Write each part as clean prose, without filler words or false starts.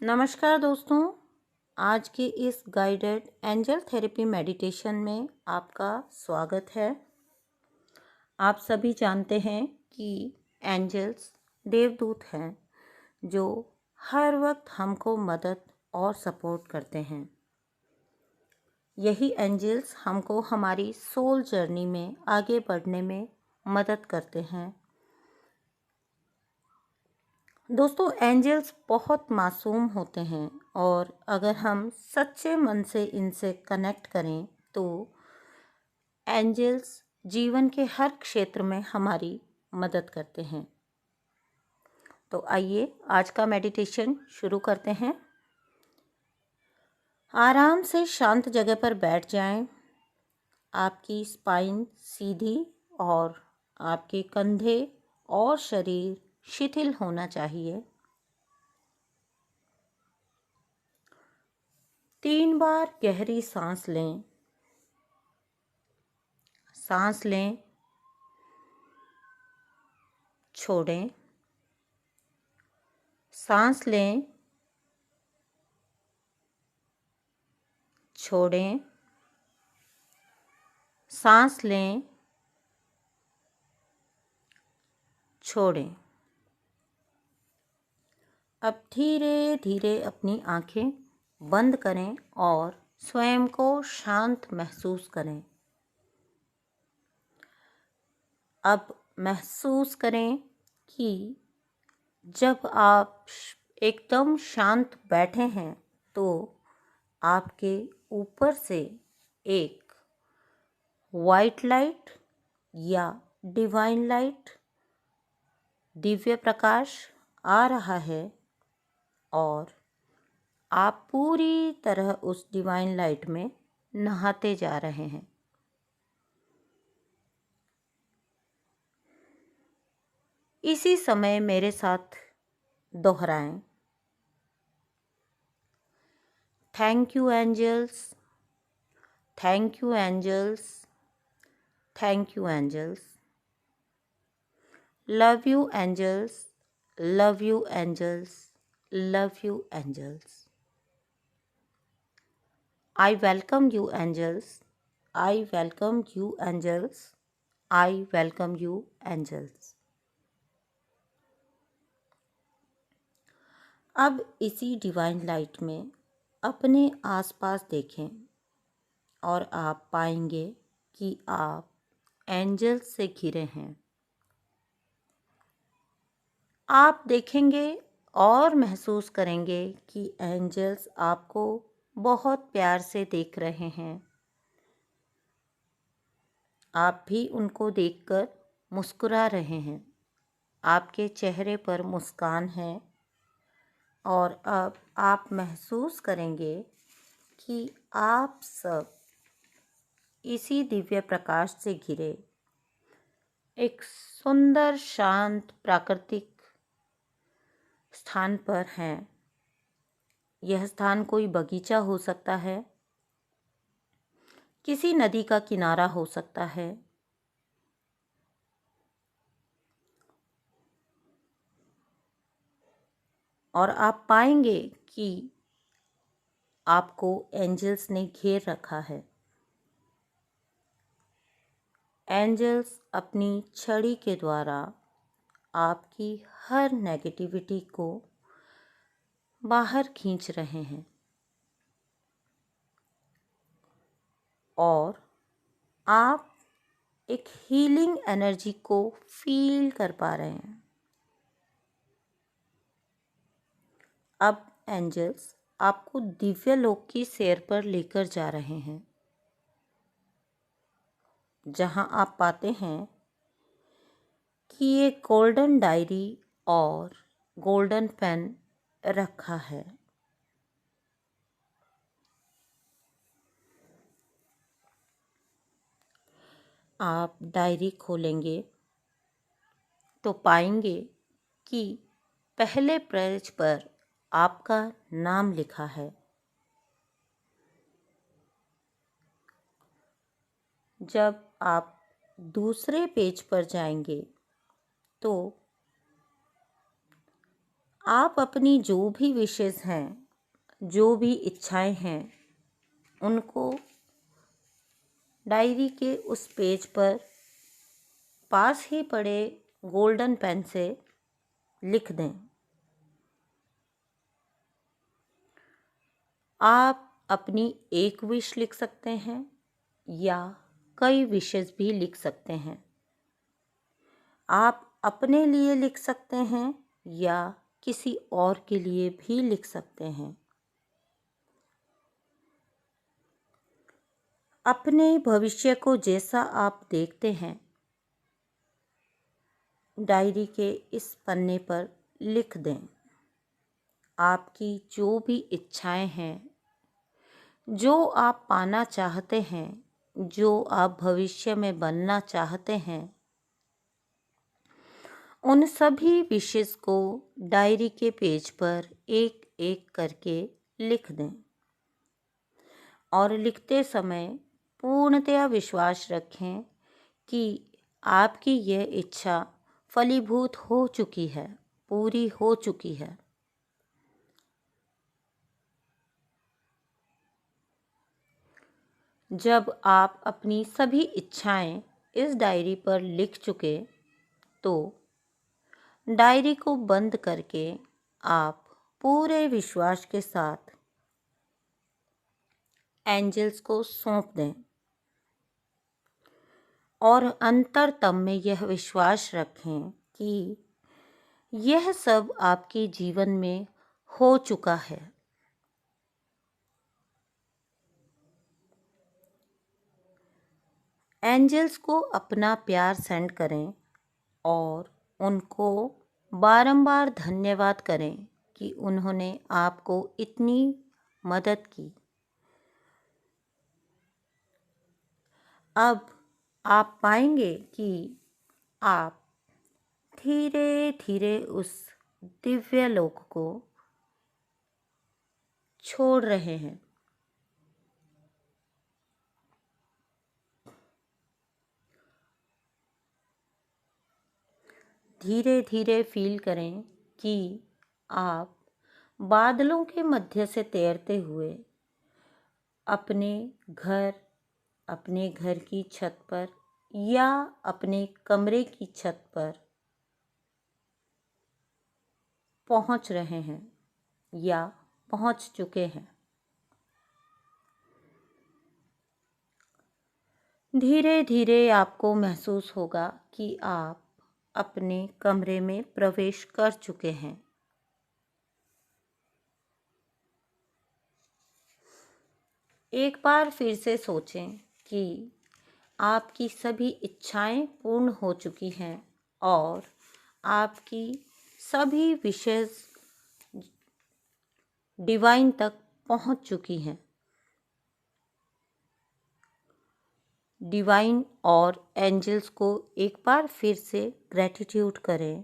नमस्कार दोस्तों। आज की इस गाइडेड एंजल थेरेपी मेडिटेशन में आपका स्वागत है। आप सभी जानते हैं कि एंजल्स देवदूत हैं जो हर वक्त हमको मदद और सपोर्ट करते हैं। यही एंजल्स हमको हमारी सोल जर्नी में आगे बढ़ने में मदद करते हैं। दोस्तों, एंजल्स बहुत मासूम होते हैं और अगर हम सच्चे मन से इनसे कनेक्ट करें तो एंजल्स जीवन के हर क्षेत्र में हमारी मदद करते हैं। तो आइए आज का मेडिटेशन शुरू करते हैं। आराम से शांत जगह पर बैठ जाएं। आपकी स्पाइन सीधी और आपके कंधे और शरीर शिथिल होना चाहिए। 3 बार गहरी सांस लें। सांस लें, छोड़ें, सांस लें, छोड़ें, सांस लें, छोड़ें। अब धीरे धीरे अपनी आंखें बंद करें और स्वयं को शांत महसूस करें। अब महसूस करें कि जब आप एकदम शांत बैठे हैं तो आपके ऊपर से एक वाइट लाइट या डिवाइन लाइट, दिव्य प्रकाश आ रहा है और आप पूरी तरह उस डिवाइन लाइट में नहाते जा रहे हैं। इसी समय मेरे साथ दोहराएं। Thank you angels, thank you angels, thank you angels. Love you angels, love you angels, love you angels. I welcome you angels, I welcome you angels, I welcome you angels। अब इसी डिवाइन लाइट में अपने आसपास देखें और आप पाएंगे कि आप एंजल्स से घिरे हैं। आप देखेंगे और महसूस करेंगे कि एंजल्स आपको बहुत प्यार से देख रहे हैं। आप भी उनको देखकर मुस्कुरा रहे हैं। आपके चेहरे पर मुस्कान है और अब आप महसूस करेंगे कि आप सब इसी दिव्य प्रकाश से घिरे एक सुंदर शांत प्राकृतिक स्थान पर हैं। यह स्थान कोई बगीचा हो सकता है, किसी नदी का किनारा हो सकता है, और आप पाएंगे कि आपको एंजल्स ने घेर रखा है। एंजल्स अपनी छड़ी के द्वारा आपकी हर नेगेटिविटी को बाहर खींच रहे हैं और आप एक हीलिंग एनर्जी को फील कर पा रहे हैं। अब एंजल्स आपको दिव्य लोक की सैर पर लेकर जा रहे हैं, जहां आप पाते हैं कि एक गोल्डन डायरी और गोल्डन पेन रखा है। आप डायरी खोलेंगे तो पाएंगे कि पहले पेज पर आपका नाम लिखा है। जब आप दूसरे पेज पर जाएंगे तो आप अपनी जो भी विशेष हैं, जो भी इच्छाएं हैं, उनको डायरी के उस पेज पर पास ही पड़े गोल्डन पेन से लिख दें। आप अपनी एक विश लिख सकते हैं या कई विशेस भी लिख सकते हैं। आप अपने लिए लिख सकते हैं या किसी और के लिए भी लिख सकते हैं। अपने भविष्य को जैसा आप देखते हैं, डायरी के इस पन्ने पर लिख दें। आपकी जो भी इच्छाएं हैं, जो आप पाना चाहते हैं, जो आप भविष्य में बनना चाहते हैं, उन सभी विशेस को डायरी के पेज पर एक एक करके लिख दें और लिखते समय पूर्णतया विश्वास रखें कि आपकी यह इच्छा फलीभूत हो चुकी है, पूरी हो चुकी है। जब आप अपनी सभी इच्छाएं इस डायरी पर लिख चुके तो डायरी को बंद करके आप पूरे विश्वास के साथ एंजल्स को सौंप दें और अंतरतम में यह विश्वास रखें कि यह सब आपके जीवन में हो चुका है। एंजल्स को अपना प्यार सेंड करें और उनको बारंबार धन्यवाद करें कि उन्होंने आपको इतनी मदद की। अब आप पाएंगे कि आप धीरे धीरे उस दिव्य लोक को छोड़ रहे हैं। धीरे धीरे फील करें कि आप बादलों के मध्य से तैरते हुए अपने घर की छत पर या अपने कमरे की छत पर पहुंच रहे हैं या पहुंच चुके हैं। धीरे धीरे आपको महसूस होगा कि आप अपने कमरे में प्रवेश कर चुके हैं। एक बार फिर से सोचें कि आपकी सभी इच्छाएं पूर्ण हो चुकी हैं और आपकी सभी विशेस डिवाइन तक पहुंच चुकी हैं। डिवाइन और एंजल्स को एक बार फिर से ग्रैटिट्यूड करें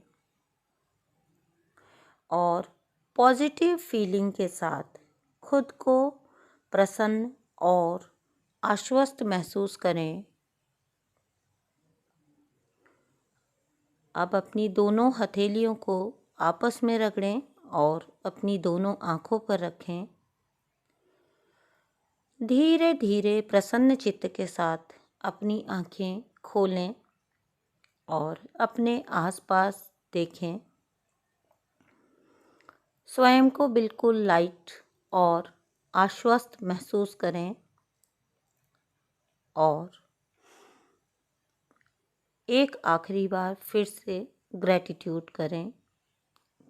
और पॉजिटिव फीलिंग के साथ खुद को प्रसन्न और आश्वस्त महसूस करें। अब अपनी दोनों हथेलियों को आपस में रगड़ें और अपनी दोनों आँखों पर रखें। धीरे धीरे प्रसन्न चित्त के साथ अपनी आँखें खोलें और अपने आसपास देखें। स्वयं को बिल्कुल लाइट और आश्वस्त महसूस करें और एक आखिरी बार फिर से ग्रैटिट्यूड करें।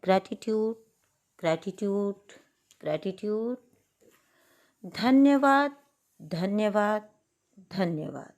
Gratitude, gratitude, gratitude. धन्यवाद, धन्यवाद, धन्यवाद।